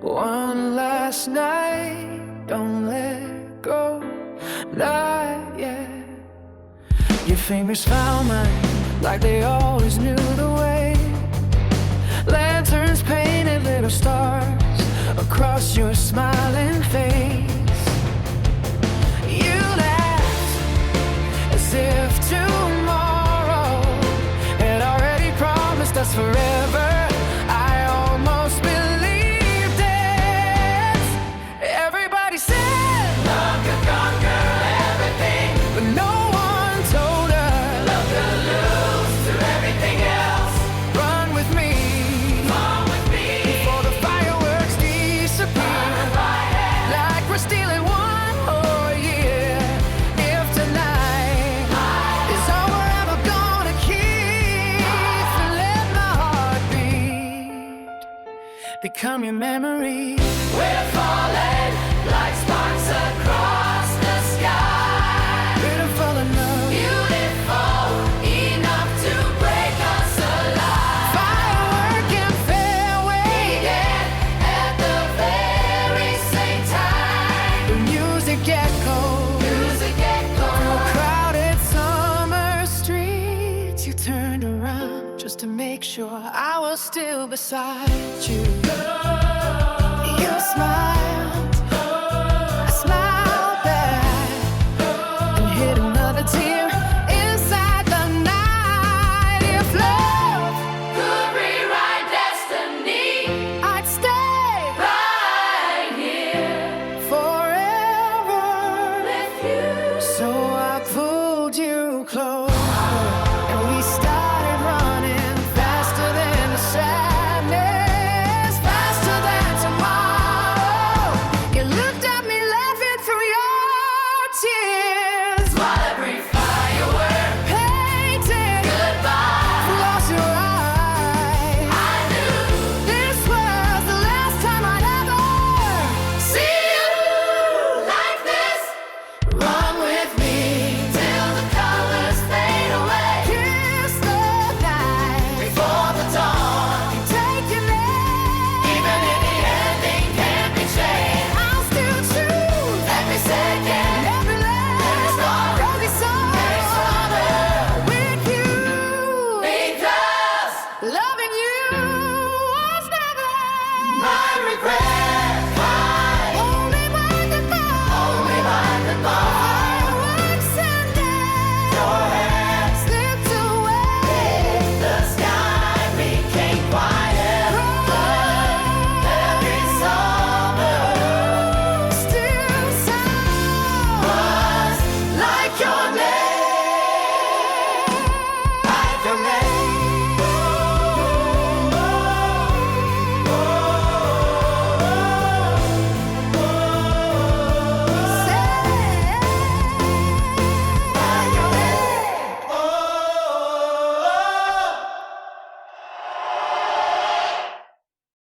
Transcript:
One last night, don't let go, not yet. Your fingers found mine like they always knew the way. Lanterns painted little stars across your smiling face. You laughed as if tomorrow had already promised us forever. I almost believed it. Everybody said love could conquer everything, but no one told her love could lose to everything else. Run with me before the fireworks disappear, like we're stealing one more year. If tonight is all we're ever gonna keep, then let my heart beat become your memory. We're falling like sparks across the sky. Beautiful enough, beautiful enough to break us alive. Firework and farewell, begin at the very same time. The music echoed through crowded summer streets. You turned around just to make sure I was still beside.